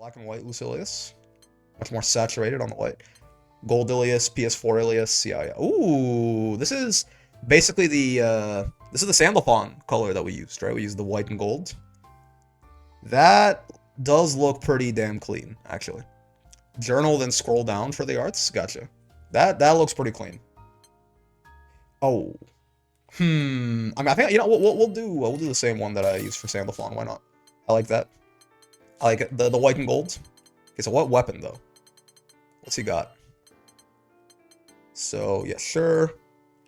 Black and white Lucilius. Much more saturated on the white. Gold Ilias, PS4 Ilias, yeah. Ooh, this is basically the, this is the Sandalphon color that we used, right? We used the white and gold. That does look pretty damn clean, actually. Journal, then scroll down for the arts. Gotcha. That looks pretty clean. Oh. I mean, I think, you know, we'll do the same one that I used for Sandalphon. Why not? I like that. I like it. The white and gold. Okay, so what weapon, though? What's he got? So, yeah, sure.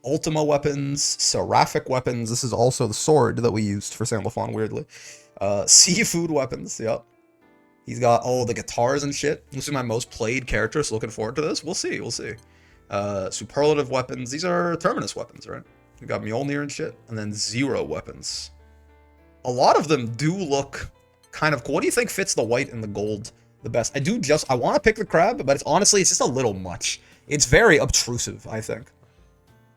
Ultima weapons, seraphic weapons. This is also the sword that we used for Sandalphon, weirdly. Seafood weapons, yep. He's got, oh, the guitars and shit. This is my most played character, so looking forward to this. We'll see, we'll see. Superlative weapons. These are Terminus weapons, right? We got Mjolnir and shit. And then Zero weapons. A lot of them do look kind of cool. What do you think fits the white and the gold the best? I want to pick the crab, but honestly, it's just a little much. It's very obtrusive, I think.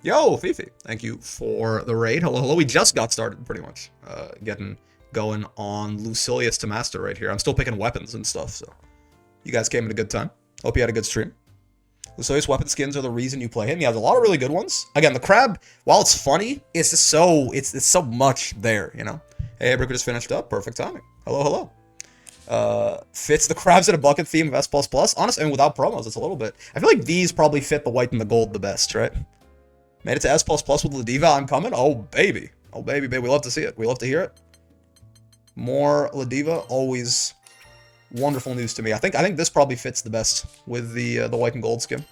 Yo, Fifi. Thank you for the raid. Hello, hello. We just got started, pretty much. Getting going on Lucilius to Master right here. I'm still picking weapons and stuff, so you guys came at a good time. Hope you had a good stream. Lucilius weapon skins are the reason you play him. He has a lot of really good ones. Again, the crab, while it's funny, it's just so it's so much there, you know. Hey, Bricker just finished up. Perfect timing. Hello, hello. Fits the crabs in a bucket theme of S++. Honestly, and without promos, it's a little bit. I feel like these probably fit the white and the gold the best, right? Made it to S++ with Ladiva. I'm coming. Oh baby, oh baby, baby. We love to see it. We love to hear it. More Ladiva, always wonderful news to me. I think this probably fits the best with the white and gold skin.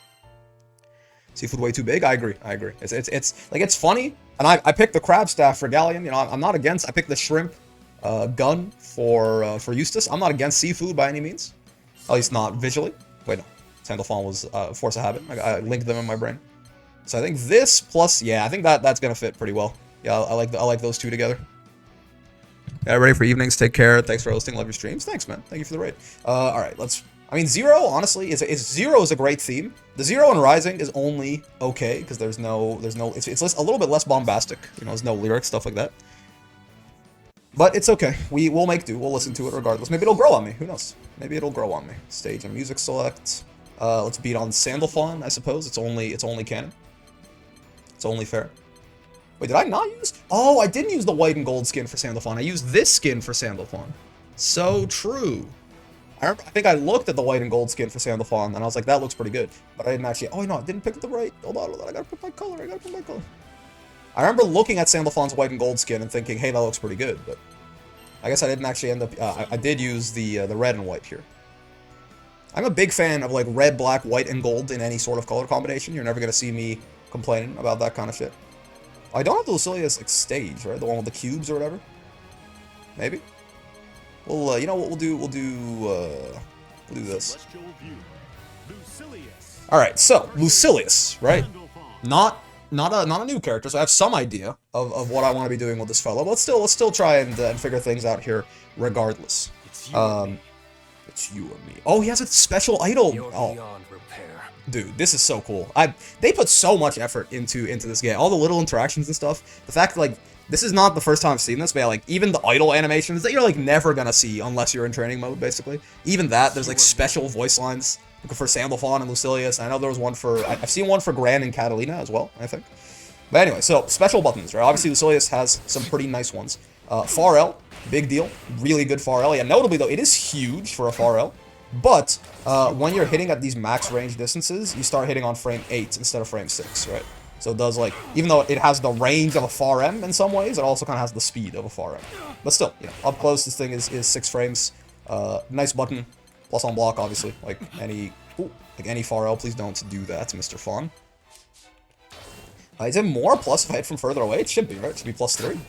Seafood way too big. I agree. It's like, it's funny, and I picked the crab staff for Galleon. You know, I'm not against. I picked the shrimp gun for Eustace. I'm not against seafood by any means, at least not visually. Wait, no, Sandalphon was Force of Habit. I linked them in my brain. So I think this plus, yeah, I think that's gonna fit pretty well. Yeah, I like those two together. Yeah, ready for evenings. Take care. Thanks for hosting. Love your streams. Thanks, man. Thank you for the raid. All right, let's. I mean, Zero, honestly, Zero is a great theme. The Zero in Rising is only okay because there's no, it's a little bit less bombastic. You know, there's no lyrics, stuff like that. But it's okay. We'll make do. We'll listen to it regardless. Maybe it'll grow on me. Who knows? Maybe it'll grow on me. Stage and music select. Let's beat on Sandalphon, I suppose. It's only canon. It's only fair. Wait, did I not use? Oh, I didn't use the white and gold skin for Sandalphon. I used this skin for Sandalphon. So true. I think I looked at the white and gold skin for Sandalphon, and I was like, that looks pretty good. But I didn't actually. Oh, no, I didn't pick the right. Hold on. I gotta pick my color. I remember looking at Sandalphon's white and gold skin and thinking, hey, that looks pretty good. But I guess I didn't actually end up. I did use the red and white here. I'm a big fan of like red, black, white, and gold in any sort of color combination. You're never gonna see me complaining about that kind of shit. I don't have the Lucilius like stage, right? The one with the cubes or whatever. Maybe. Well, you know what we'll do? We'll do this. All right, so Lucilius, right? Not a new character, so I have some idea of what I want to be doing with this fellow. But let's still try and figure things out here, regardless. It's you and me. Oh, he has a special idol. Oh. Dude, this is so cool. They put so much effort into this game. All the little interactions and stuff. The fact that, like, this is not the first time I've seen this, but yeah, like, even the idol animations that you're, like, never gonna see unless you're in training mode, basically. Even that, there's, like, special voice lines for Sandalphon and Lucilius. I know there was one for... I've seen one for Gran and Catalina as well, I think. But anyway, so, special buttons, right? Obviously, Lucilius has some pretty nice ones. Far L, big deal. Really good Far L. Yeah, notably, though, it is huge for a Far L. But when you're hitting at these max range distances, you start hitting on frame 8 instead of frame 6, right? So it does, like, even though it has the range of a Far M in some ways, it also kind of has the speed of a Far M. But still, you know, up close, this thing is 6 frames. Nice button. Plus on block, obviously. Like any Far L, please don't do that, Mr. Fawn. Is it more plus if I hit from further away? It should be, right? It should be +3.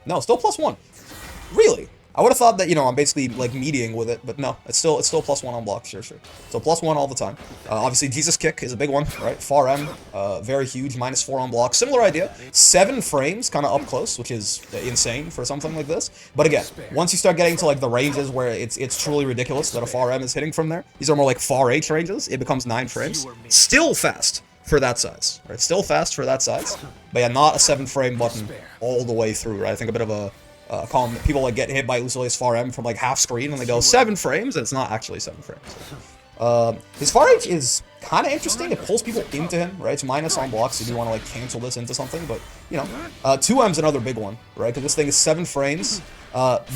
No, still +1. Really? I would have thought that, you know, I'm basically, like, mediating with it, but no, it's still +1 on block, sure. So +1 all the time. Obviously, Jesus Kick is a big one, right? Far M, very huge, -4 on block. Similar idea. 7 frames, kind of up close, which is insane for something like this. But again, once you start getting to, like, the ranges where it's truly ridiculous that a Far M is hitting from there, these are more like Far H ranges, it becomes 9 frames. Still fast for that size, right? Still fast for that size. But yeah, not a 7-frame button all the way through, right? I think a bit of a people like get hit by Lucilius Far M from like half screen and they go 7 frames, and it's not actually 7 frames. His Far H is kind of interesting. It pulls people into him, right? It's minus on blocks. You do want to like cancel this into something, but you know, 2M's another big one, right? Because this thing is 7 frames,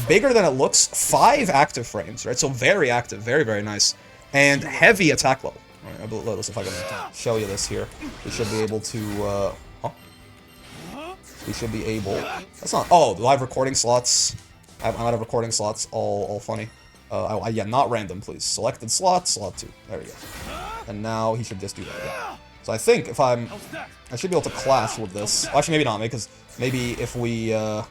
bigger than it looks, 5 active frames, right? So very active, very, very nice, and heavy attack level. All right, let's see if I can show you this here. We should be able to. We should be able. That's not. Oh, live recording slots. I'm out of recording slots. All funny. Yeah, not random, please. Selected slot, slot 2. There we go. And now he should just do that. Yeah. So I think if I should be able to clash with this. Well, actually, maybe not, because maybe if we, I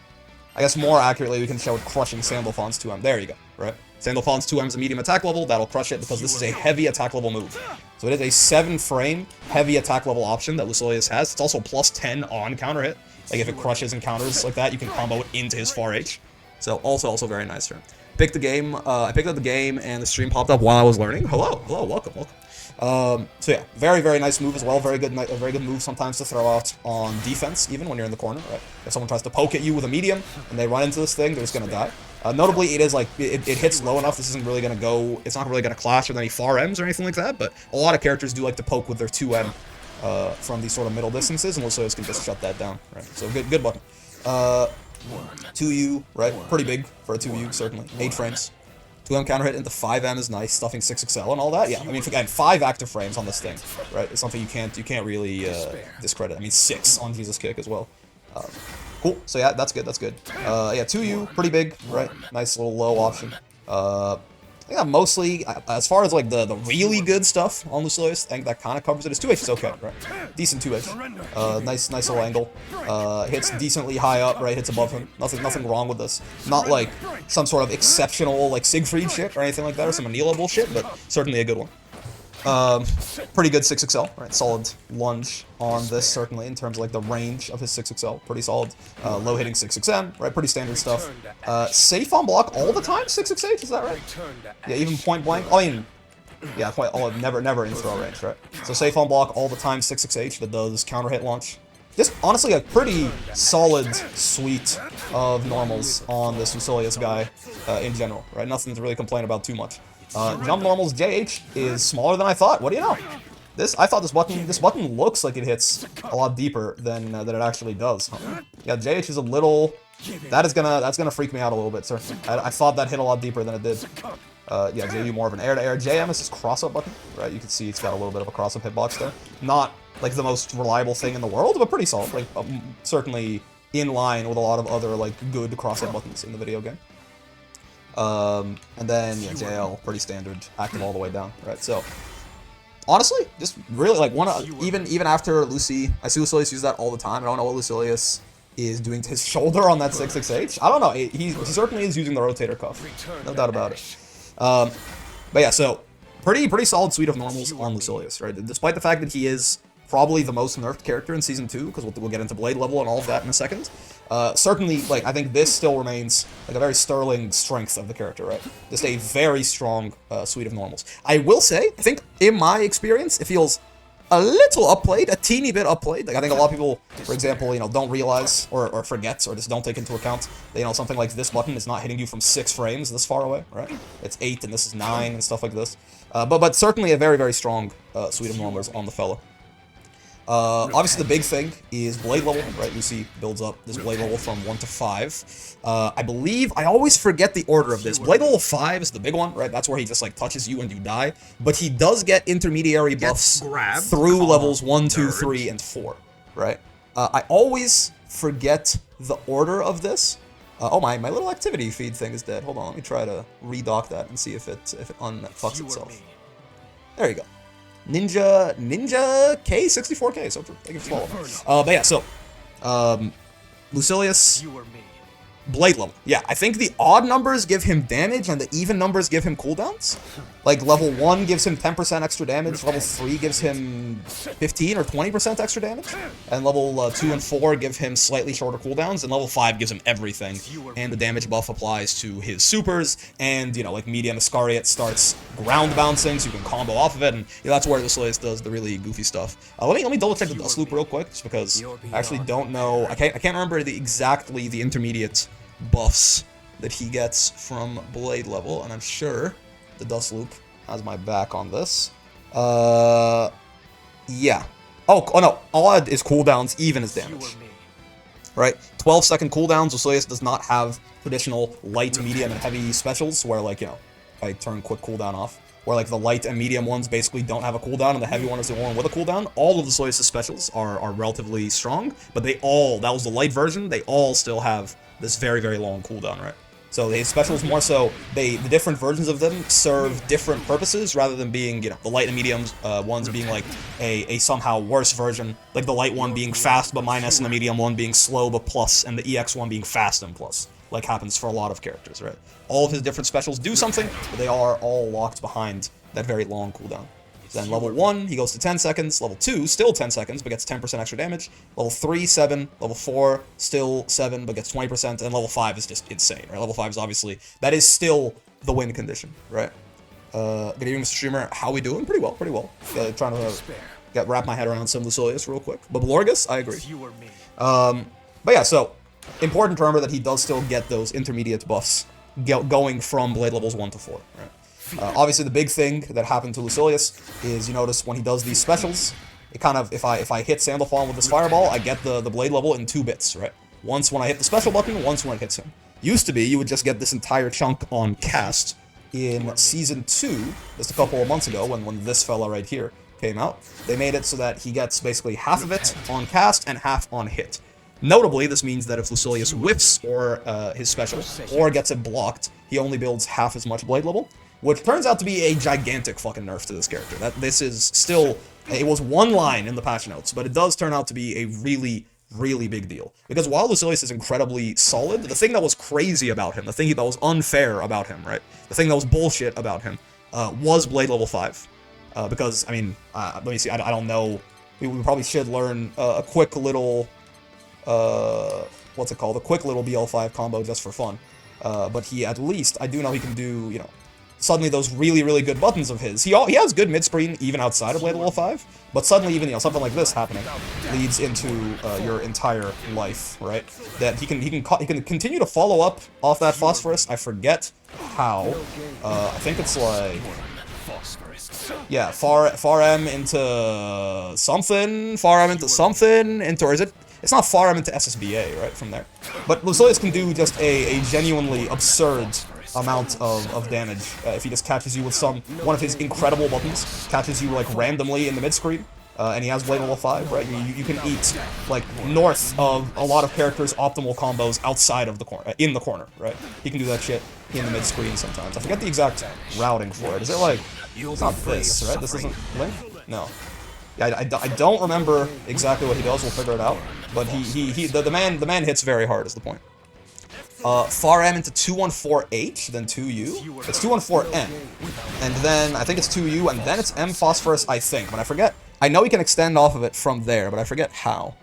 guess more accurately, we can show it crushing Sandalphon's 2M. There you go, right? Sandalphon's 2M is a medium attack level. That'll crush it because this is a heavy attack level move. So it is a 7-frame heavy attack level option that Lucilius has. It's also plus 10 on counter hit. Like if it crushes and counters like that, you can combo it into his Far H. So also very nice turn. Picked the game. I picked up the game and the stream popped up while I was learning. Hello, welcome. So yeah, very nice move as well. Very good move sometimes to throw out on defense, even when you're in the corner. Right? If someone tries to poke at you with a medium and they run into this thing, they're just gonna die. Notably, it is like it hits low enough. This isn't really gonna go. It's not really gonna clash with any Far M's or anything like that. But a lot of characters do like to poke with their 2M from these sort of middle distances, and Lucilius can just shut that down. Right? So good button. 2U, right? Pretty big for a 2U, certainly. 8 frames. 2M counter hit into 5M is nice. Stuffing 6XL and all that. Yeah, I mean, again, 5 active frames on this thing, right? It's something you can't really discredit. I mean, 6 on Jesus Kick as well. Cool. So yeah, that's good. Yeah, 2U, pretty big, right? Nice little low option. I think mostly, as far as like the really good stuff on Lucilius, I think that kind of covers it. His 2H is okay, right? Decent 2H. Nice little angle. Hits decently high up, right? Hits above him. Nothing wrong with this. Not like some sort of exceptional like Siegfried shit or anything like that, or some Anila bullshit, but certainly a good one. Pretty good 6XL, right? Solid lunge on this, certainly, in terms of like the range of his 6XL. Pretty solid. Low hitting 6XM, right? Pretty standard stuff. Safe on block all the time, 6XH, is that right? Yeah, even point blank. I mean, yeah, never in throw range, right? So safe on block all the time, 6XH that does counter hit launch. Just honestly a pretty solid suite of normals on this Lucilius guy in general, right? Nothing to really complain about too much. Jump normals JH is smaller than I thought. What do you know? I thought this button looks like it hits a lot deeper than it actually does. Yeah, JH is a little. That's gonna freak me out a little bit, sir. I thought that hit a lot deeper than it did. Yeah, JU more of an air-to-air. JM is his cross-up button, right? You can see it's got a little bit of a cross-up hitbox there. Not like the most reliable thing in the world, but pretty solid. Like certainly in line with a lot of other like good cross-up buttons in the video game. And then yeah, JL, pretty standard, active all the way down, right? So honestly, just really like even after Lucy, I see Lucilius use that all the time. I don't know what Lucilius is doing to his shoulder on that 6XH. I don't know. He certainly is using the rotator cuff, no doubt about it. But yeah, so pretty solid suite of normals on Lucilius, right? Despite the fact that he is probably the most nerfed character in Season 2, because we'll get into Blade level and all of that in a second. Certainly, like, I think this still remains, like, a very sterling strength of the character, right? Just a very strong suite of normals. I will say, I think, in my experience, it feels a little upplayed, a teeny bit upplayed. Like, I think a lot of people, for example, you know, don't realize, or forget, or just don't take into account that, you know, something like this button is not hitting you from 6 frames this far away, right? It's 8, and this is 9, and stuff like this. But certainly a very very suite of normals on the fella. Obviously the big thing is Blade level, right? Lucy builds up this Blade level from 1 to 5. I believe, I always forget the order of this. Blade level 5 is the big one, right? That's where he just like touches you and you die. But he does get intermediary buffs through levels 1, 2, 3, and 4, right? I always forget the order of this. Oh, my little activity feed thing is dead. Hold on, let me try to redock that and see if it unfucks itself. There you go. Ninja K64K, so thank you for following. But yeah, so Lucilius, Blade level. Yeah, I think the odd numbers give him damage and the even numbers give him cooldowns. Like level 1 gives him 10% extra damage, level 3 gives him 15 or 20% extra damage, and level 2 and 4 give him slightly shorter cooldowns, and level 5 gives him everything. And the damage buff applies to his supers, and you know, like Medium Iscariot starts ground bouncing, so you can combo off of it, and yeah, that's where Lucilius does the really goofy stuff. Let me double check the dust loop real quick, just because I actually don't know. I can't remember exactly the intermediate buffs that he gets from blade level, and I'm sure the Dust Loop has my back on this. Yeah. Oh no, odd is cooldowns, even is damage. Right? 12-second cooldowns. Lucilius does not have traditional light, medium, and heavy specials, where, like, you know, I turn quick cooldown off, where, like, the light and medium ones basically don't have a cooldown, and the heavy one is the one with a cooldown. All of Lucilius' specials are relatively strong, but they all, that was the light version, they all still have this very, very long cooldown, right? So his specials more so, the different versions of them serve different purposes rather than being, you know, the light and medium ones being like a somehow worse version, like the light one being fast but minus and the medium one being slow but plus and the EX one being fast and plus, like happens for a lot of characters, right? All of his different specials do something, but they are all locked behind that very long cooldown. Then level 1, he goes to 10 seconds. Level 2, still 10 seconds, but gets 10% extra damage. Level 3, 7. Level 4, still 7, but gets 20%. And level 5 is just insane, right? Level 5 is obviously, that is still the win condition, right? Good evening, Mr. Streamer. How we doing? Pretty well, pretty well. Trying to wrap my head around some Lucilius real quick. But Blorgus, I agree. But yeah, so, important to remember that he does still get those intermediate buffs going from blade levels 1 to 4, right? Obviously, the big thing that happened to Lucilius is, you notice when he does these specials, it kind of, if I hit Sandalphon with this fireball, I get the blade level in 2 bits, right? Once when I hit the special button, once when it hits him. Used to be, you would just get this entire chunk on cast. In Season 2, just a couple of months ago, when this fella right here came out, they made it so that he gets basically half of it on cast and half on hit. Notably, this means that if Lucilius whiffs or his special, or gets it blocked, he only builds half as much blade level. Which turns out to be a gigantic fucking nerf to this character. This is still, it was 1 line in the patch notes, but it does turn out to be a really, really big deal. Because while Lucilius is incredibly solid, the thing that was crazy about him, the thing that was unfair about him, right? The thing that was bullshit about him, was Blade level 5. Because, I mean, let me see, I don't know, we probably should learn a quick little, what's it called? A quick little BL5 combo just for fun. But he, at least, I do know he can do, you know, suddenly those really, really good buttons of his. He has good mid-screen even outside of Blade level 5, but suddenly even, you know, something like this happening leads into your entire life, right? That he can continue to follow up off that phosphorus. I forget how. I think it's like, yeah, far M into something, or is it? It's not far M into SSBA, right, from there. But Lucilius can do just a genuinely absurd amount of damage if he just catches you with one of his incredible buttons, catches you like randomly in the mid-screen, and he has Blade level 5, right? You can eat like north of a lot of characters' optimal combos outside of the corner, in the corner, right? He can do that shit in the mid-screen sometimes. I forget the exact routing for it. Is it like, it's not this, right? This isn't Link? No. Yeah, I don't remember exactly what he does. We'll figure it out. But the man hits very hard is the point. Far M into 214H, then 2U. It's 214M. And then, I think it's 2U, and then it's M Phosphorus, I think. But I forget. I know he can extend off of it from there, but I forget how.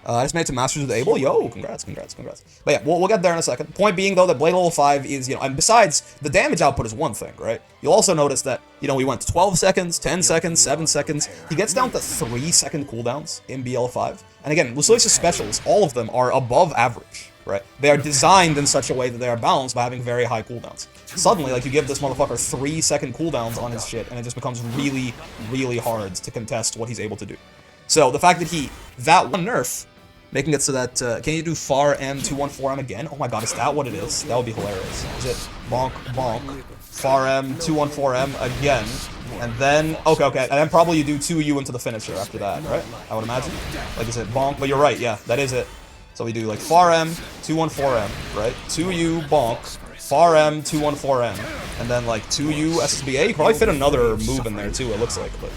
I just made it to Masters of the Able. Yo, congrats. But yeah, we'll get there in a second. Point being, though, that Blade level 5 is, you know, and besides, the damage output is one thing, right? You'll also notice that, you know, we went to 12 seconds, 10 seconds, 7 seconds. He gets down to 3-second cooldowns in BL5. And again, Lucilius' specials, all of them are above average, right? They are designed in such a way that they are balanced by having very high cooldowns. Suddenly, like, you give this motherfucker 3-second cooldowns on his shit, and it just becomes really, really hard to contest what he's able to do. So, the fact that that one nerf, making it so that, can you do far M 214M again? Oh my god, is that what it is? That would be hilarious. Is it bonk, bonk, far M 214M again, and then, okay, and then probably you do 2U into the finisher after that, right? I would imagine. Like, is it bonk? But you're right, yeah, that is it. So we do, like, far M, 214M, right? 2U, bonk, far M, 214M, and then, like, 2U, SSBA. You could probably fit another move in there, too, it looks like, but...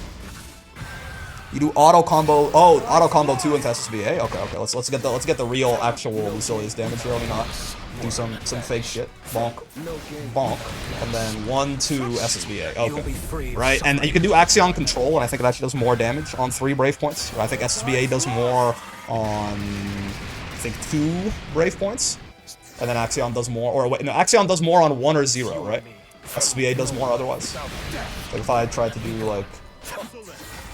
You do auto combo. Oh, auto combo 2 into SSBA. Okay. Let's get the real actual Lucilius damage here. Let me not do some fake shit. Bonk, bonk, and then 1, 2 SSBA. Okay, right. And you can do Axion control, and I think it actually does more damage on 3 Brave points. I think SSBA does more on, I think 2 Brave points, and then Axion does more. Or wait, no, Axion does more on 1 or 0, right? SSBA does more otherwise. Like if I tried to do like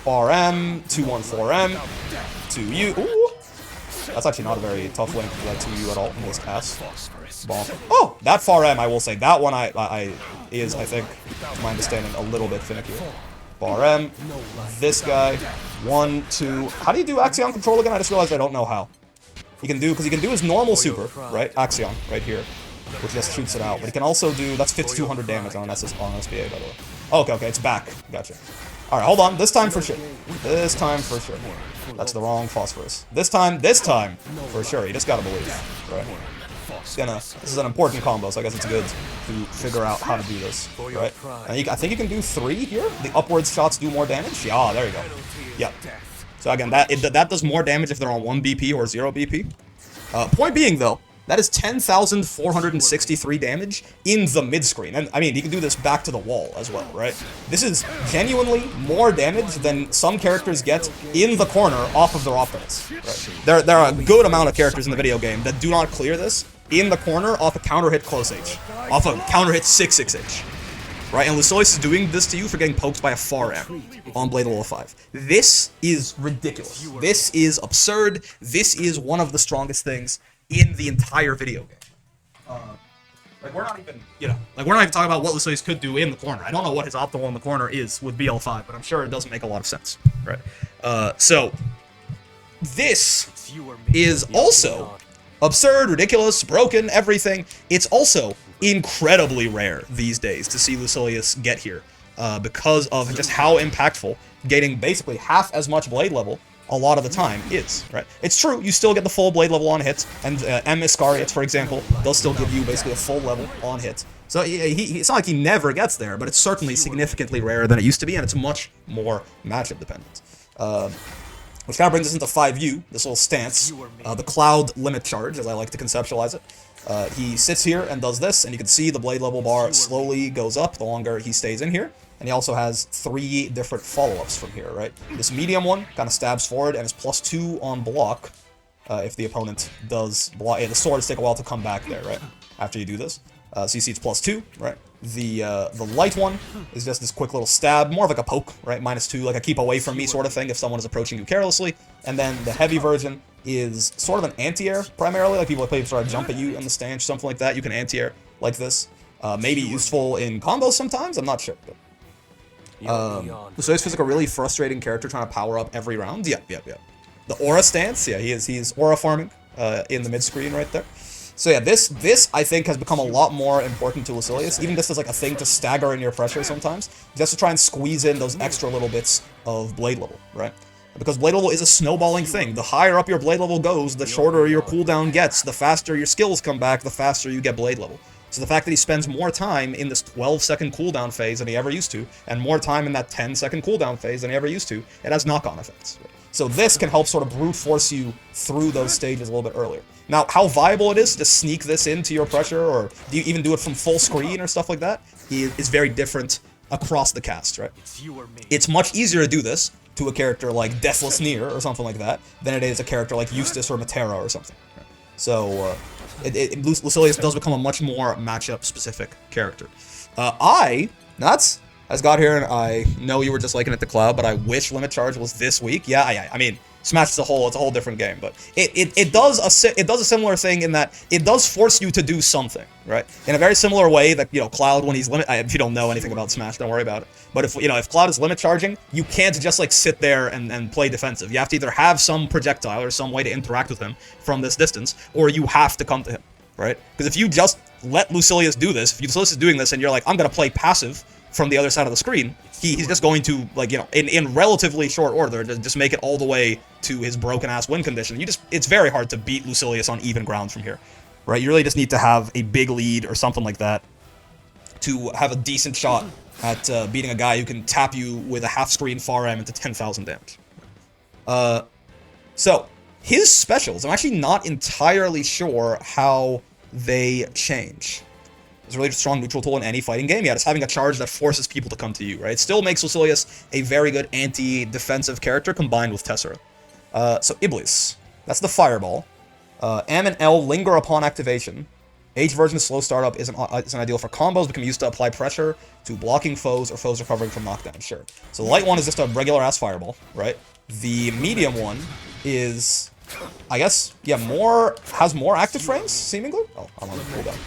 RM, 214M, 2U. Ooh. That's actually not a very tough link to you at all in this cast. Bonk. Oh! That far M, I will say. That one is, I think, to my understanding, a little bit finicky. Bar M. This guy. 1, 2. How do you do Axion control again? I just realized I don't know how. He can do, because he can do his normal super, right? Axion, right here. Which just shoots it out. But he can also do, that's 5200 damage on SPA, by the way. Oh, okay, it's back. Gotcha. Alright, hold on. This time for sure. This time for sure. That's the wrong phosphorus. This time, for sure. You just gotta believe, right? This is an important combo, so I guess it's good to figure out how to do this, right? And I think you can do 3 here. The upwards shots do more damage. Yeah, there you go. Yep. So again, that does more damage if they're on 1 BP or 0 BP. Point being, though, that is 10,463 damage in the mid-screen. And, I mean, you can do this back to the wall as well, right? This is genuinely more damage than some characters get in the corner off of their offense. Right? There are a good amount of characters in the video game that do not clear this in the corner off a counter-hit close H. Off a counter-hit 6-6H. Right? And Lucilius is doing this to you for getting poked by a far M on Blade level 5. This is ridiculous. This is absurd. This is one of the strongest things in the entire video game. Like, we're not even, we're not even talking about what Lucilius could do in the corner. I don't know what his optimal in the corner is with BL5, but I'm sure it doesn't make a lot of sense, right? So, this is also absurd, ridiculous, broken, everything. It's also incredibly rare these days to see Lucilius get here, because of just how impactful getting basically half as much blade level a lot of the time is, right? It's true, you still get the full blade level on hits, and M. Iscariot, for example, they'll still give you basically a full level on hits. So it's not like he never gets there, but it's certainly significantly rarer than it used to be, and it's much more matchup dependent. Which kind of brings us into 5U, this little stance, the Cloud Limit Charge, as I like to conceptualize it. He sits here and does this, and you can see the blade level bar slowly goes up the longer he stays in here. And he also has 3 different follow-ups from here, right? This medium one kind of stabs forward and is +2 on block if the opponent does block. Yeah, the swords take a while to come back there, right? After you do this. So you see it's +2, right? The light one is just this quick little stab, more of like a poke, right? -2, like a keep away from me sort of thing if someone is approaching you carelessly. And then the heavy version is sort of an anti-air, primarily. Like people try to jump at you in the stance, something like that. You can anti-air like this. Maybe useful in combos sometimes, I'm not sure. But Lucilius feels like a really frustrating character trying to power up every round. Yeah. The aura stance, yeah, he's aura farming in the mid-screen right there. So yeah, this I think has become a lot more important to Lucilius, even just as like a thing to stagger in your pressure sometimes, just to try and squeeze in those extra little bits of blade level, right? Because blade level is a snowballing thing. The higher up your blade level goes, the shorter your cooldown gets, the faster your skills come back, the faster you get blade level. So the fact that he spends more time in this 12-second cooldown phase than he ever used to, and more time in that 10-second cooldown phase than he ever used to, it has knock-on effects. So this can help sort of brute force you through those stages a little bit earlier. Now, how viable it is to sneak this into your pressure, or do you even do it from full screen or stuff like that, is very different across the cast, right? It's much easier to do this to a character like Deathless Nier or something like that than it is a character like Eustace or Matera or something. Right? So, Lucilius does become a much more matchup-specific character. Nuts, has got here, and I know you were just liking it to Cloud, but I wish Limit Charge was this week. Yeah, I mean, Smash as a whole, it's a whole different game, but it does a similar thing in that it does force you to do something, right? In a very similar way that, Cloud, when he's if you don't know anything about Smash, don't worry about it. But if Cloud is limit charging, you can't just like sit there and play defensive. You have to either have some projectile or some way to interact with him from this distance, or you have to come to him, right? Because if you just let Lucilius do this, if Lucilius is doing this and you're like, I'm gonna play passive from the other side of the screen, he's just going to, like, in relatively short order, just make it all the way to his broken-ass win condition. It's very hard to beat Lucilius on even ground from here, right? You really just need to have a big lead or something like that to have a decent shot at beating a guy who can tap you with a half-screen far M into 10,000 damage. So, his specials, I'm actually not entirely sure how they change. It's a really strong neutral tool in any fighting game. Yeah, just having a charge that forces people to come to you, right? It still makes Lucilius a very good anti-defensive character combined with Tessera. So Iblis, that's the fireball. M and L linger upon activation. H version slow startup is an ideal for combos, but can be used to apply pressure to blocking foes or foes recovering from knockdown, sure. So the light one is just a regular-ass fireball, right? The medium one is I guess, yeah, has more active frames, seemingly? Oh, I'm on the cooldown.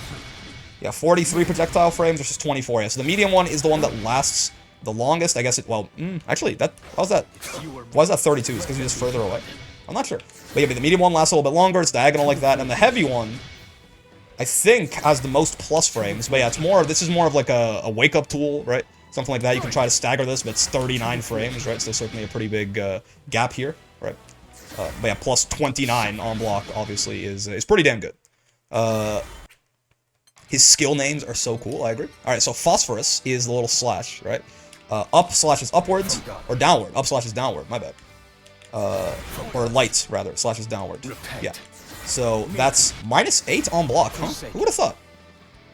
Yeah, 43 projectile frames versus 24. Yeah, so the medium one is the one that lasts the longest. I guess actually, why is that 32? It's because you're just further away. I'm not sure. But yeah, the medium one lasts a little bit longer. It's diagonal like that. And the heavy one, I think, has the most plus frames. But yeah, this is more of like a wake-up tool, right? Something like that. You can try to stagger this, but it's 39 frames, right? So certainly a pretty big gap here, right? But yeah, plus 29 on block, obviously, is pretty damn good. His skill names are so cool, I agree. Alright, so Phosphorus is the little slash, right? Up slash is upwards, or downward. Up slash is downward, my bad. Or light, rather, slash is downward. Yeah. So that's -8 on block, huh? Who would have thought?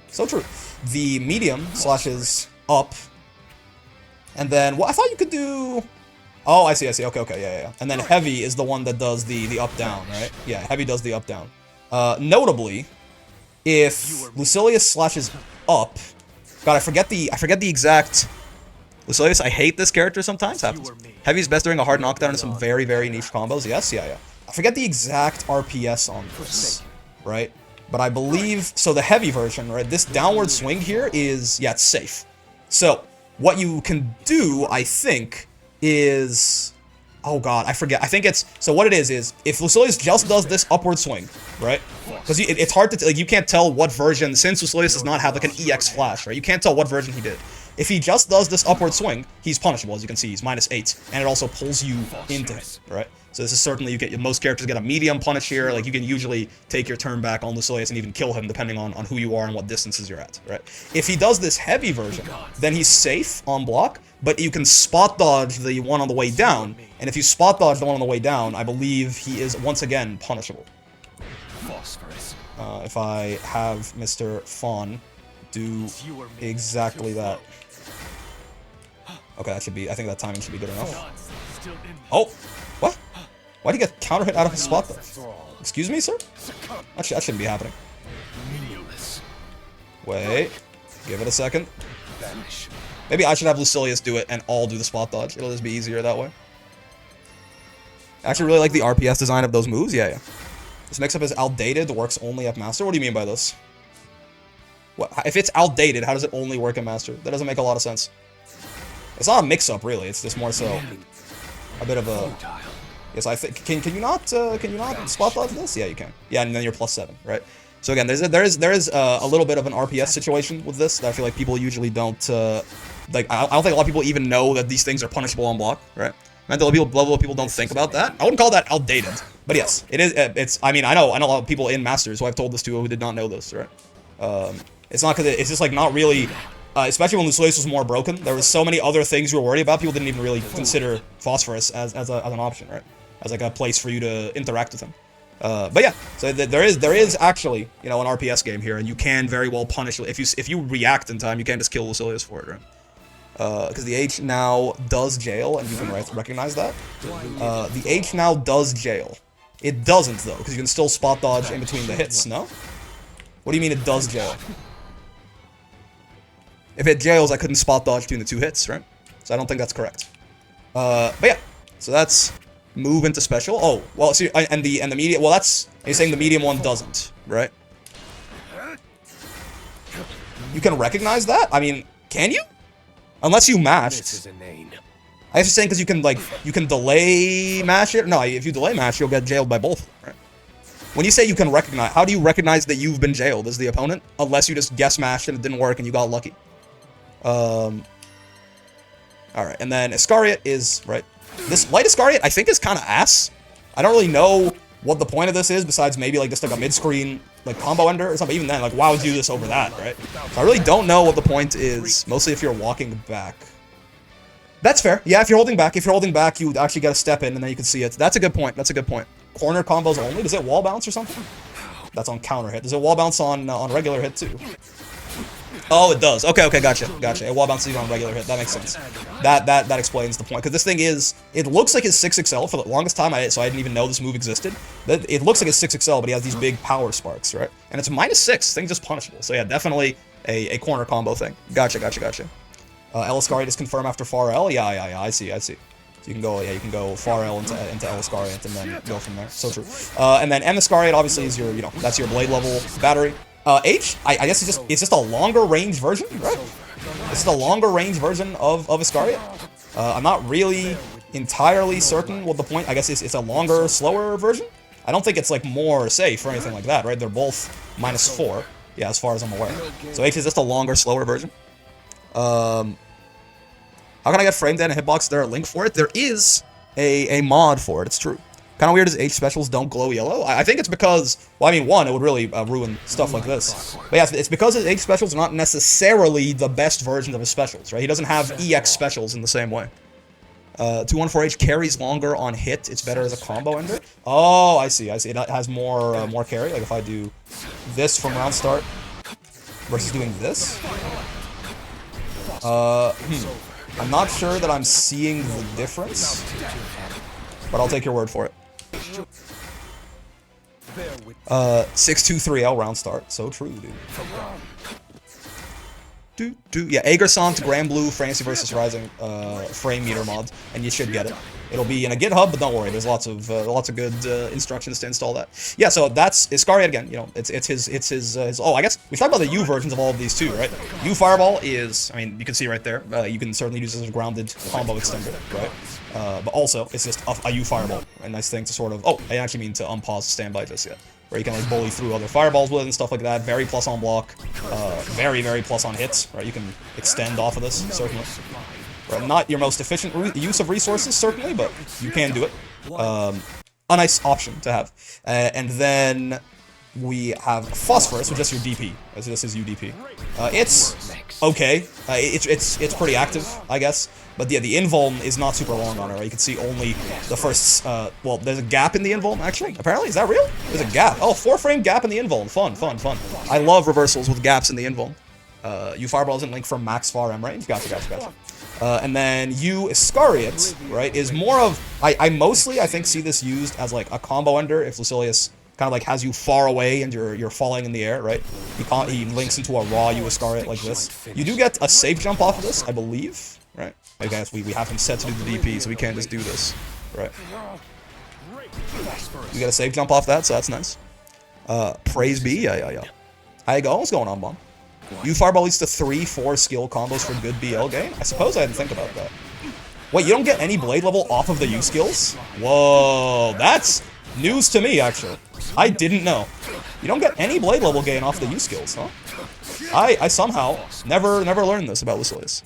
So true. The medium slash is up. And then, well, I thought you could do... Oh, I see. Okay, yeah. And then heavy is the one that does the up-down, right? Yeah, heavy does the up-down. Notably, if Lucilius slashes up... God, I forget the exact... Lucilius, I hate this character sometimes. Happens. Heavy's best during a hard knockdown in some very, very niche combos. Yes, yeah. I forget the exact RPS on this, right? But I believe... So the heavy version, right? This downward swing here is... Yeah, it's safe. So, what you can do, I think, is... Oh god, I forget. I think it's... So what it is if Lucilius just does this upward swing, right? Because it's hard to... Like, you can't tell what version... Since Lucilius does not have, like, an EX flash, right? You can't tell what version he did. If he just does this upward swing, he's punishable, as you can see. He's -8. And it also pulls you into him, right? So this is certainly... Most characters get a medium punish here. Like, you can usually take your turn back on Lucilius and even kill him, depending on who you are and what distances you're at, right? If he does this heavy version, then he's safe on block, but you can spot dodge the one on the way down, and if you spot dodge the one on the way down, I believe he is, once again, punishable. If I have Mr. Fawn do exactly that. Okay, that should be, I think that timing should be good enough. Oh! What? Why'd he get counter hit out of his spot though? Excuse me, sir? That shouldn't be happening. Wait. Give it a second. Maybe I should have Lucilius do it and I'll do the spot dodge. It'll just be easier that way. I actually really like the RPS design of those moves. Yeah. This mix-up is outdated, works only at Master. What do you mean by this? What? If it's outdated, how does it only work at Master? That doesn't make a lot of sense. It's not a mix-up, really. It's just more so a bit of a... Yes, I think... Can you not spot dodge this? Yeah, you can. Yeah, and then you're +7, right? So again, there is a little bit of an RPS situation with this that I feel like people usually don't... like, I don't think a lot of people even know that these things are punishable on block, right? Mental people don't think about that. I wouldn't call that outdated, but yes, it is. I mean, I know a lot of people in Masters who I've told this to who did not know this, right? It's not because it's just like not really, especially when Lucilius was more broken. There was so many other things you were worried about. People didn't even really consider Phosphorus as an option, right? As like a place for you to interact with him. But yeah, so there is actually, you know, an RPS game here, and you can very well punish if you react in time. You can't just kill Lucilius for it, right? Because the H now does jail, and you can recognize that. The H now does jail. It doesn't, though, because you can still spot dodge in between the hits, no? What do you mean it does jail? If it jails, I couldn't spot dodge between the two hits, right? So I don't think that's correct. But yeah, so that's move into special. Oh, well, see, and the medium, well, that's, you're saying the medium one doesn't, right? You can recognize that? I mean, can you? Unless you mashed. I was just saying because you can delay mash it. No, if you delay mash, you'll get jailed by both. Right? When you say you can recognize, how do you recognize that you've been jailed as the opponent? Unless you just guess mashed and it didn't work and you got lucky. All right, and then Iscariot is right. This light Iscariot I think is kind of ass. I don't really know what the point of this is besides maybe like just like a mid-screen like combo ender or something. Even then, like why would you do this over that, right? So I really don't know what the point is. Mostly if you're walking back. That's fair. Yeah, if you're holding back, you actually get a step in and then you can see it. That's a good point. That's a good point. Corner combos only. Does it wall bounce or something? That's on counter hit. Does it wall bounce on regular hit too? Oh, it does. Okay, gotcha. It wall bounces even on regular hit. That makes sense. That explains the point. Because this thing is, it looks like his 6XL for the longest time, so I didn't even know this move existed. It looks like his 6XL, but he has these big power sparks, right? And it's -6. Thing's just punishable. So yeah, definitely a corner combo thing. Gotcha. Iscariot is confirmed after far L. Yeah, I see. So you can go, yeah, you can go far L into L Iscariot and then go from there. So true. And then M Iscariot obviously is your, you know, that's your blade level battery. H, I guess it's just a longer range version, right? It's the longer range version of Iscariot. I'm not really entirely certain what the point. I guess it's a longer, slower version. I don't think it's like more safe or anything like that, right? They're both -4, yeah, as far as I'm aware. So H is just a longer, slower version. How can I get frame dead and hitbox? Is there a link for it? There is a mod for it. It's true. Kind of weird as H specials don't glow yellow. I think it's because, well, I mean, one, it would really ruin stuff like this. But yeah, it's because his H specials are not necessarily the best version of his specials, right? He doesn't have EX specials in the same way. 214H carries longer on hit. It's better as a combo ender. Oh, I see. It has more carry. Like if I do this from round start versus doing this. I'm not sure that I'm seeing the difference, but I'll take your word for it. 6-2-3L round start. So true, dude. Yeah, Aegersont, Grand Blue, Fantasy vs. Rising, frame meter mod, and you should get it. It'll be in a GitHub, but don't worry, there's lots of good instructions to install that. Yeah, so that's Iscariot again. You know, it's his. Oh, I guess we've talked about the U versions of all of these too, right? U Fireball is, I mean, you can see right there. You can certainly use it as a grounded combo extender, right? But also, it's just a U Fireball, a nice thing to sort of. Oh, I actually mean to unpause standby just yet. Where you can like bully through other fireballs with and stuff like that. Very plus on block, very plus on hits. Right, you can extend off of this certainly. Right, not your most efficient use of resources certainly, but you can do it. A nice option to have. And then we have Phosphorus, which is your DP. As this is UDP. It's okay. It's pretty active, I guess. But yeah, the invuln is not super long on it, right? You can see only the first, well, there's a gap in the invuln, actually. Apparently, is that real? There's a gap. Oh, 4-frame gap in the invuln. Fun. I love reversals with gaps in the invuln. U Fireball doesn't link from max far M range. Gotcha. And then U Iscariot, right, is more of, I mostly, I think, see this used as like a combo ender if Lucilius kind of like has you far away and you're falling in the air, right? He links into a raw U Iscariot like this. You do get a safe jump off of this, I believe, right? I guess we have him set to do the DP, so we can't just do this, right? You get a safe jump off that, so that's nice. Praise be, yeah. How you go? What's going on, Bomb? U Fireball leads to 3-4 skill combos for good BL gain? I suppose I didn't think about that. Wait, you don't get any blade level off of the U skills? Whoa, that's news to me, actually. I didn't know. You don't get any blade level gain off the U skills, huh? I somehow never learned this about Lucilius.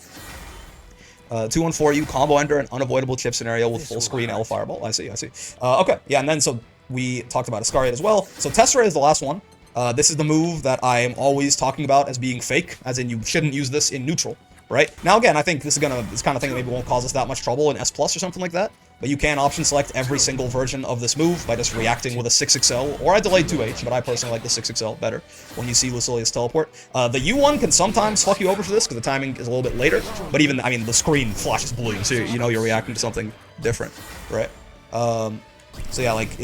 214U combo ender an unavoidable chip scenario with full screen L Fireball. I see. Okay, yeah, and then so we talked about Iscariot as well. So Tessera is the last one. This is the move that I am always talking about as being fake, as in you shouldn't use this in neutral, right? Now again, I think this kind of thing that maybe won't cause us that much trouble in S+ or something like that, but you can option select every single version of this move by just reacting with a 6XL, or I delayed 2H, but I personally like the 6XL better when you see Lucilius teleport. The U1 can sometimes fuck you over for this, because the timing is a little bit later, but even, I mean, the screen flashes blue, so you know you're reacting to something different, right? So yeah, like,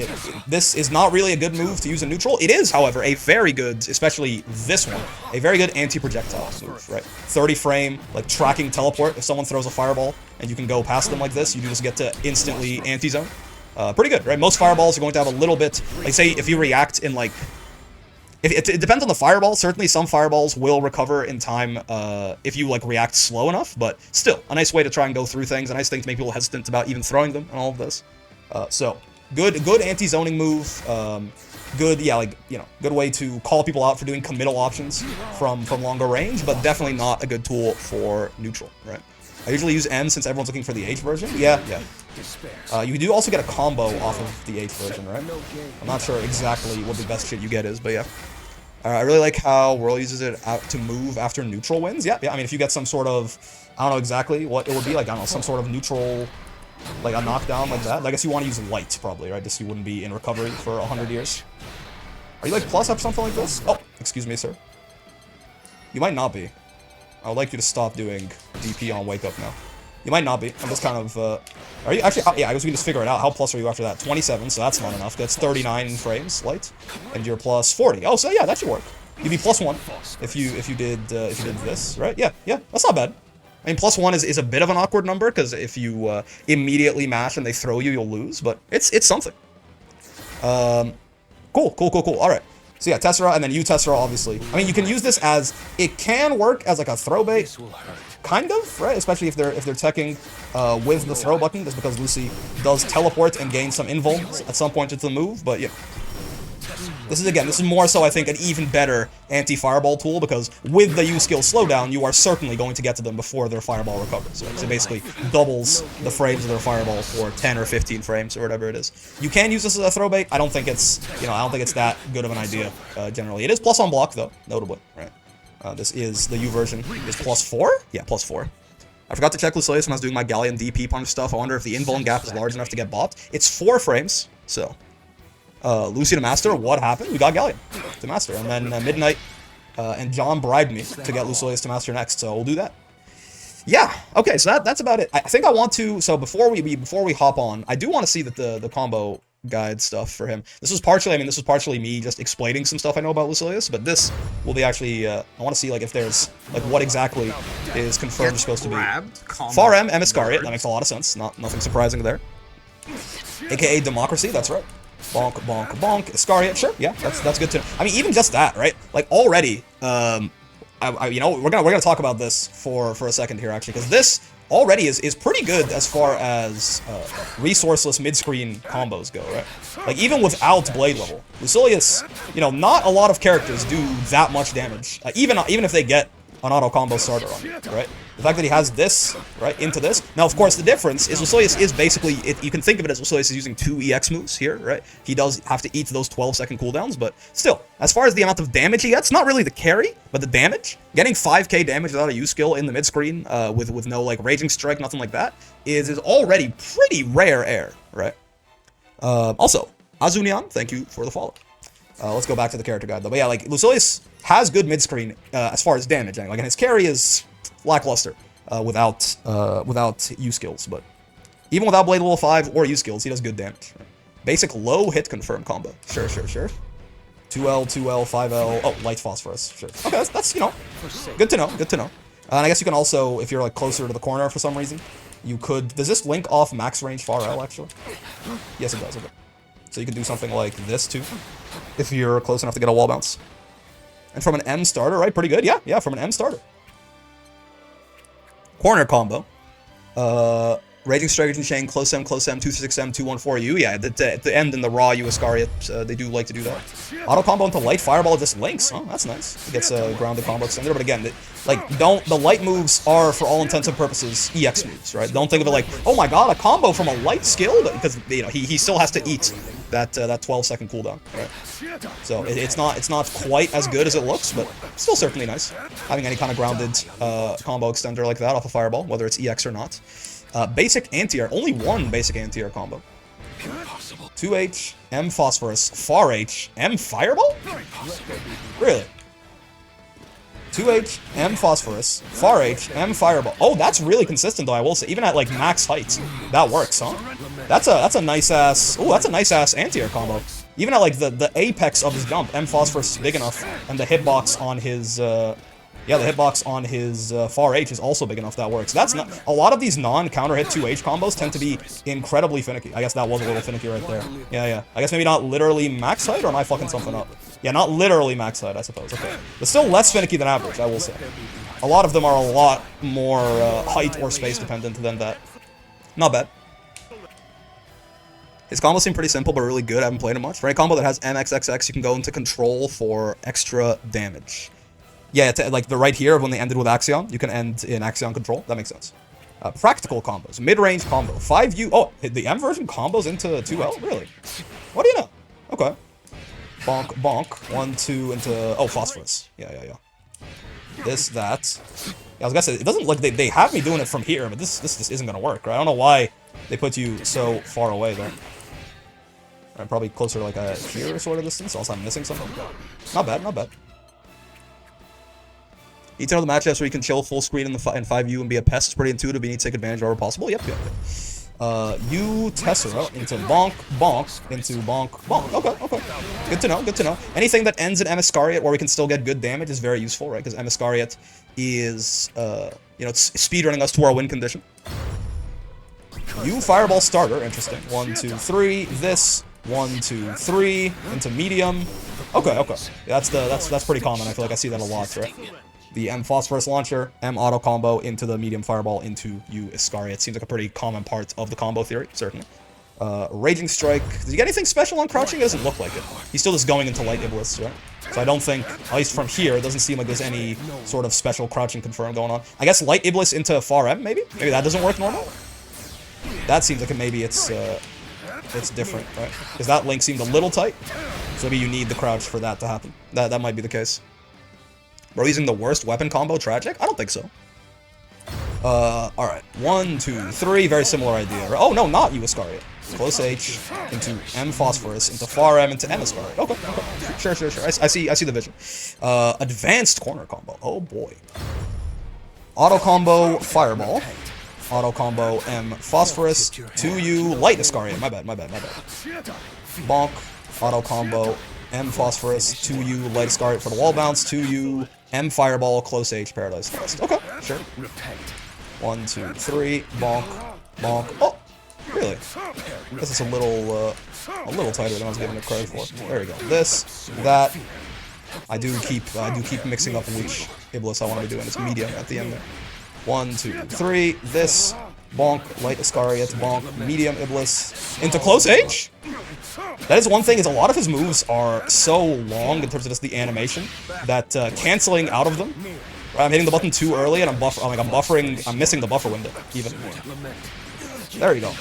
this is not really a good move to use in neutral. It is, however, a very good, especially this one, a very good anti-projectile move, right? 30 frame, like, tracking teleport. If someone throws a fireball and you can go past them like this, you just get to instantly anti-zone. Pretty good, right? Most fireballs are going to have a little bit, like, say, if you react in, like, it depends on the fireball. Certainly, some fireballs will recover in time if you, like, react slow enough, but still, a nice way to try and go through things, a nice thing to make people hesitant about even throwing them and all of this. So, good anti-zoning move. Good, yeah, like, you know, good way to call people out for doing committal options from longer range, but definitely not a good tool for neutral, right? I usually use M since everyone's looking for the H version. Yeah. You do also get a combo off of the H version, right? I'm not sure exactly what the best shit you get is, but yeah. I really like how Whirl uses it out to move after neutral wins. Yeah, I mean, if you get some sort of, I don't know exactly what it would be, like, I don't know, some sort of neutral, like a knockdown like that. I guess you want to use light, probably, right? Just so you wouldn't be in recovery for 100 years. Are you like plus up something like this? Oh, excuse me, sir. You might not be. I would like you to stop doing DP on wake up now. You might not be. I'm just kind of, are you actually, yeah, I guess we can just figure it out. How plus are you after that? 27, so that's not enough. That's 39 frames light. And you're plus 40. Oh, so yeah, that should work. You'd be plus 1 if you did this, right? Yeah, that's not bad. I mean, +1 is a bit of an awkward number, because if you immediately mash and they throw you, you'll lose, but it's something. Cool. Alright. So yeah, Tessera, and then you Tessera, obviously. I mean, you can use this as... It can work as like a throw bait, kind of, right? Especially if they're teching with the throw button, just because Lucy does teleport and gain some invulns at some point into the move, but yeah. This is more so, I think, an even better anti-fireball tool, because with the U-skill slowdown, you are certainly going to get to them before their fireball recovers. Right? So it basically doubles the frames of their fireball for 10 or 15 frames, or whatever it is. You can use this as a throw bait. I don't think it's, I don't think it's that good of an idea, generally. It is plus on block, though, notably, right? This is, the U version is +4? Yeah, +4. I forgot to check Lucilius when I was doing my Galleon DP punch stuff. I wonder if the invuln gap is large enough to get bopped. It's 4 frames, so... Lucy to Master, what happened? We got Galleon to Master, and then Midnight and John bribed me to get Lucilius to Master next, so we'll do that. Yeah, okay, so that's about it. I think I want to, so before we hop on, I do want to see that the combo guide stuff for him. This was partially me just explaining some stuff I know about Lucilius, but this will be actually, I want to see, like, if there's, like, what exactly is confirmed supposed to be. Far M, Iscariot, that makes a lot of sense, nothing surprising there. AKA Democracy, that's right. Bonk, bonk, bonk. Iscariot, sure, yeah, that's good to know. I mean, even just that, right? Like, already, we're gonna talk about this for a second here, actually, because this already is pretty good as far as resourceless mid-screen combos go, right? Like, even without blade level, Lucilius, not a lot of characters do that much damage, even if they get an auto combo starter on you, right? The fact that he has this, right, into this. Now, of course, the difference is Lucilius is basically, you can think of it as Lucilius is using 2 EX moves here, right? He does have to eat those 12-second cooldowns, but still, as far as the amount of damage he gets, not really the carry, but the damage, getting 5k damage without a U-skill in the mid-screen, with no, like, Raging Strike, nothing like that, is already pretty rare air, right? Also, Azunian, thank you for the follow. Let's go back to the character guide, though. But yeah, like, Lucilius has good mid-screen as far as damage, like, and his carry is lackluster without U-skills, but even without Blade Level 5 or U-skills, he does good damage. Right? Basic low hit confirm combo. Sure. 2L, 5L, oh, light phosphorus, sure. Okay, that's good to know, And I guess you can also, if you're, like, closer to the corner for some reason, you could, does this link off max range far L, actually? Yes, it does, okay. So you can do something like this, too, if you're close enough to get a wall bounce. And from an M starter, right? Pretty good. Yeah, from an M starter. Corner combo. Raging Strike and Chain, close M, 236M, 214U. Yeah, at the end in the raw U Iscariot, they do like to do that. Auto combo into light fireball just links. Oh, that's nice. It gets a grounded combo extender, but again, the light moves are, for all intents and purposes, EX moves, right? Don't think of it like, oh my god, a combo from a light skill, because he still has to eat that 12-second cooldown, right? So it's not quite as good as it looks, but still certainly nice. Having any kind of grounded combo extender like that off a fireball, whether it's EX or not. Basic anti-air, only one basic anti-air combo. 2H, M phosphorus, far H, M fireball? Really? 2H, M phosphorus, far H, M fireball. Oh, that's really consistent though, I will say. Even at like max heights, that works, huh? That's a nice ass. Oh, that's a nice ass anti-air combo. Even at like the apex of his jump, M phosphorus is big enough, and the hitbox on his far H is also big enough that works. That's not a lot of these non-counter hit 2H combos tend to be incredibly finicky. I guess that was a little finicky right there. Yeah. I guess maybe not literally max height, or am I fucking something up? Yeah, not literally max height, I suppose. Okay, but still less finicky than average, I will say. A lot of them are a lot more height or space dependent than that. Not bad. His combos seem pretty simple, but really good. I haven't played it much. For any combo that has MXXX, you can go into control for extra damage. Yeah, like the right here, when they ended with Axion, you can end in Axion control. That makes sense. Practical combos. Mid-range combo. 5U. Oh, the M version combos into 2L? Really? What do you know? Okay. Bonk, bonk. 1, 2 into... Oh, phosphorus. Yeah. This, that. Yeah, I was gonna say, it doesn't look... They have me doing it from here, but this just isn't gonna work, right? I don't know why they put you so far away there. Right, probably closer to like a here sort of distance, also I'm missing something. Not bad. Need to know the matchups where you can chill full screen in 5U and be a pest. It's pretty intuitive, but you need to take advantage wherever possible. Yep. U Tessera into bonk, bonk, into bonk, bonk. Okay, okay. Good to know, good to know. Anything that ends in M Iscariot where we can still get good damage is very useful, right? Because M Iscariot is, you know, it's speedrunning us to our win condition. U Fireball starter, interesting. 1, 2, 3, this, 1, 2, 3, into medium. Okay, okay. That's pretty common. I feel like I see that a lot, right? The M Phosphorus launcher, M auto combo into the medium fireball into U Iscariot. Seems like a pretty common part of the combo theory, certainly. Raging Strike. Does he get anything special on crouching? It doesn't look like it. He's still just going into Light Iblis, right? So I don't think, at least from here, it doesn't seem like there's any sort of special crouching confirm going on. I guess Light Iblis into Far M, maybe? Maybe that doesn't work normal? That seems like maybe it's different, right? Because that link seemed a little tight. So maybe you need the crouch for that to happen. That might be the case. Bro, using the worst weapon combo, tragic? I don't think so. Alright. 1, 2, 3, very similar idea. Oh, no, not U Iscariot. Close H into M Phosphorus, into Far M, into M Iscariot. Okay, okay. Sure, sure, sure. I see the vision. Advanced corner combo. Oh, boy. Auto combo, Fireball. Auto combo, M Phosphorus, 2U, Light Iscariot. My bad. Bonk. Auto combo, M Phosphorus, 2U, Light Iscariot for the wall bounce, 2U, M Fireball, Close H, Paradise Lost. Okay, sure. 1, 2, 3, bonk, bonk. Oh, really? I guess it's a little tighter than I was giving it credit for. There we go. This, that. I do keep mixing up which Iblis I want to be doing. It's medium at the end there. 1, 2, 3. This, bonk, Light Iscariot, bonk, medium Iblis into Close H. That is one thing, is a lot of his moves are so long in terms of just the animation that canceling out of them, I'm hitting the button too early and I'm missing the buffer window even. There we go.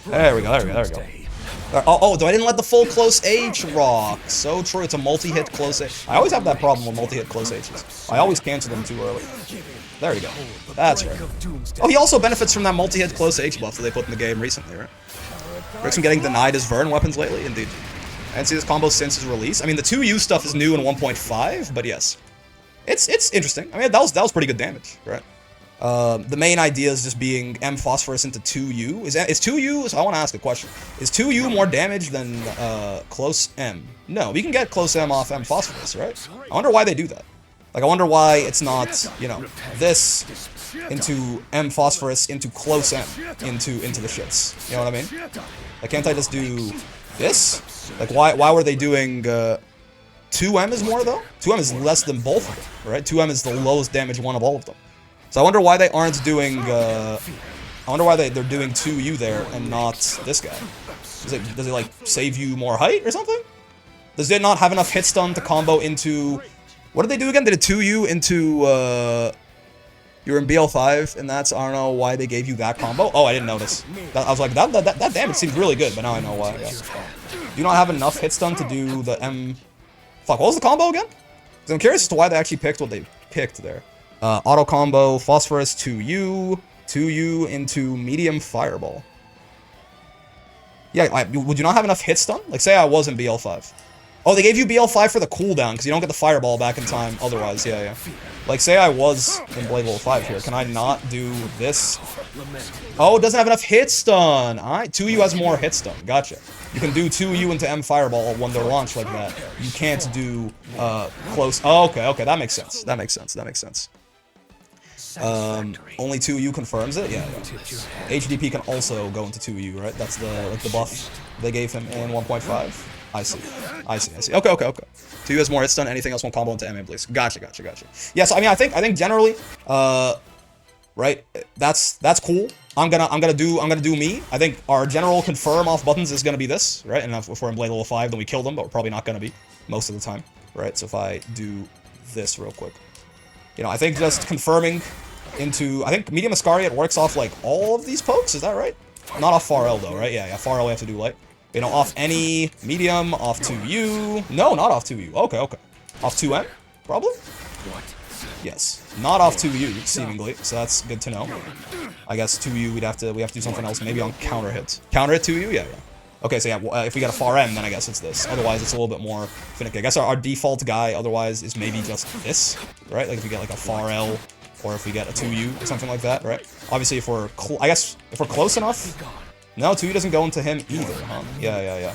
There we go. Oh, I didn't let the full Close H rock. So true, it's a multi-hit Close H. I always have that problem with multi-hit Close H's. I always cancel them too early. There we go. That's right. Oh, he also benefits from that multi-hit Close H buff that they put in the game recently, right? Rick's been getting denied his Vern weapons lately, indeed. I didn't see this combo since his release. I mean, the 2U stuff is new in 1.5, but yes. It's interesting. I mean, that was pretty good damage, right? The main idea is just being M Phosphorus into 2U. Is 2U, so I want to ask a question. Is 2U more damage than Close M? No, we can get Close M off M Phosphorus, right? I wonder why they do that. Like, I wonder why it's not, you know, this into M Phosphorus into Close M into the shits. You know what I mean? Like, can't I just do this? Like, why were they doing 2M is more, though? 2M is less than both of them, right? 2M is the lowest damage one of all of them. So I wonder why they aren't doing, I wonder why they're doing 2U there and not this guy. Does it, like, save you more height or something? Does it not have enough hit stun to combo into... What did they do again? They did 2U into, you're in BL5, and that's, I don't know why they gave you that combo. Oh, I didn't notice. I was like, that damage seems really good, but now I know why, yeah. Do you not have enough hit stun to do the M... Fuck, what was the combo again? Because I'm curious as to why they actually picked what they picked there. Auto combo, Phosphorus, 2U, 2U into medium Fireball. Yeah, would you not have enough hit stun? Like, say I was in BL5. Oh, they gave you BL5 for the cooldown, because you don't get the Fireball back in time otherwise, yeah. Like, say I was in Blade Level 5 here, can I not do this? Oh, it doesn't have enough hit stun! Alright, 2U has more hit stun, gotcha. You can do 2U into M Fireball when they're launched like that. You can't do, close... Oh, okay, that makes sense. That makes sense. Only 2U confirms it? Yeah. HDP can also go into 2U, right? That's the buff they gave him in 1.5. I see. Okay. 2U has more hit stun, anything else won't combo into MA, please. Gotcha. Yeah, so I mean, I think generally, right, that's cool. I'm gonna do me. I think our general confirm off buttons is gonna be this, right? And if we're in Blade Level 5, then we kill them, but we're probably not gonna be most of the time, right? So if I do this real quick, you know, I think just confirming into, I think medium Iscariot works off like all of these pokes. Is that right? Not off Far L though, right? Yeah. Far L we have to do light. You know, off any medium, off 2U. No, not off 2U. Okay. Off 2M, probably. Yes, not off 2U, seemingly, so that's good to know. I guess 2U, we have to do something else, maybe on counter hits. Counter hit 2U? Yeah. Okay, so yeah, if we get a Far M, then I guess it's this. Otherwise, it's a little bit more finicky. I guess our default guy, otherwise, is maybe just this, right? Like if we get like a Far L, or if we get a 2U, or something like that, right? Obviously, if we're close enough, No, 2U doesn't go into him either, huh? Yeah.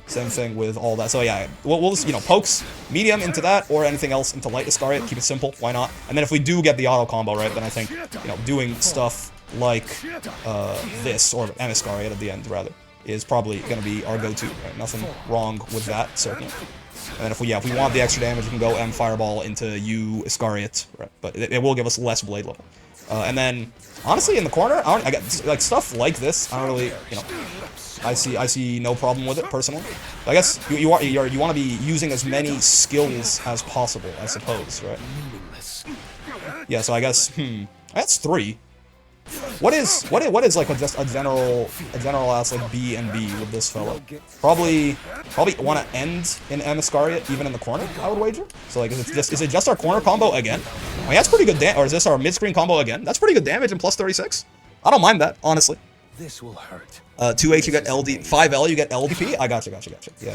Same thing with all that. So yeah, we'll just, you know, pokes medium into that or anything else into light Iscariot. Keep it simple. Why not? And then if we do get the auto combo, right, then I think, you know, doing stuff like this, or M Iscariot at the end, rather, is probably going to be our go-to. Right? Nothing wrong with that, certainly. And then if we want the extra damage, we can go M Fireball into U Iscariot, right? But it will give us less blade level. And then, honestly, in the corner, I get, like, stuff like this, I don't really, you know, I see no problem with it, personally. I guess you want to be using as many skills as possible, I suppose, right? Yeah, so I guess, that's 3. What is like just a general ass like B and B with this fellow? Probably want to end in M Iscariot even in the corner, I would wager. So like, is it just our corner combo again? I mean, that's pretty good damage. Or is this our mid-screen combo again? That's pretty good damage and plus 36. I don't mind that, honestly. This will hurt. 2H you get LD, 5L you get LDP. I gotcha. Yeah.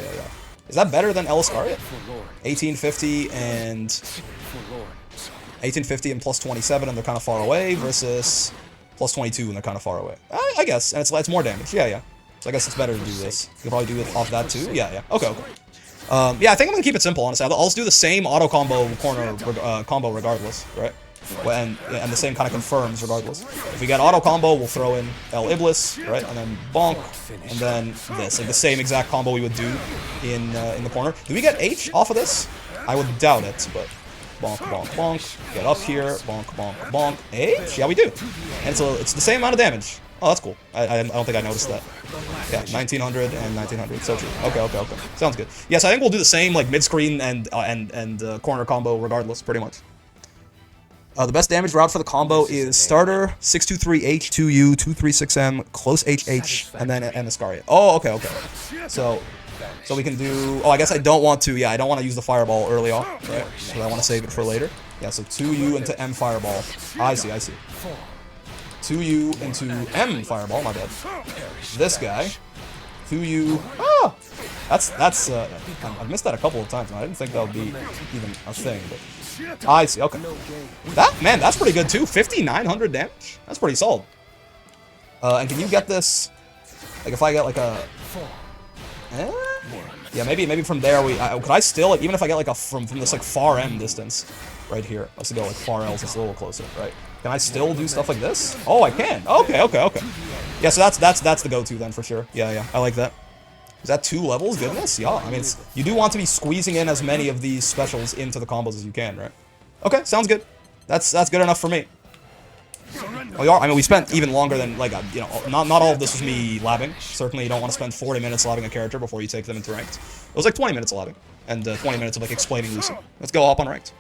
Is that better than L Iscariot? 1850 and 1850 and plus 27, and they're kind of far away, versus plus 22 and they're kind of far away. I guess, and it's more damage. Yeah. So I guess it's better to do this. You can probably do it off that too. Yeah. Okay. Yeah, I think I'm gonna keep it simple, honestly. I'll just do the same auto combo corner combo regardless, right? And the same kind of confirms regardless. If we get auto combo, we'll throw in El Iblis, right? And then bonk, and then this, like the same exact combo we would do in the corner. Do we get H off of this? I would doubt it, but bonk. Get up here, bonk. H? Yeah, we do. And so it's the same amount of damage. Oh, that's cool. I don't think I noticed that. Yeah, 1900 and 1900. So true. Okay. Sounds good. Yes, I think we'll do the same like mid-screen and corner combo regardless, pretty much. The best damage route for the combo is starter, 623H, 2U, 236M, close HH, and then M Iscariot. Oh, okay. So we can do... Oh, I guess I don't want to... Yeah, I don't want to use the Fireball early on, right? Because I want to save it for later. Yeah, so 2U into M Fireball. I see. 2U into M Fireball, my bad. This guy. 2U... Ah! That's I've missed that a couple of times. I didn't think that would be even a thing, but... I see, okay. That's pretty good too. 5,900 damage? That's pretty solid. And can you get this... Like, if I get like a... Yeah, maybe from there could I still, like, even if I get like a from this like far M distance right here. Let's go like far L, so it's a little closer, right? Can I still do stuff like this? Oh, I can. Okay. Yeah, so that's the go-to then for sure. Yeah, I like that. Is that 2 levels? Goodness, yeah. I mean, you do want to be squeezing in as many of these specials into the combos as you can, right? Okay, sounds good. That's good enough for me. Oh, I mean, we spent even longer than, like, you know, not all of this was me labbing. Certainly, you don't want to spend 40 minutes labbing a character before you take them into ranked. It was like 20 minutes of labbing, and 20 minutes of, like, explaining Lucy. Let's go hop on ranked.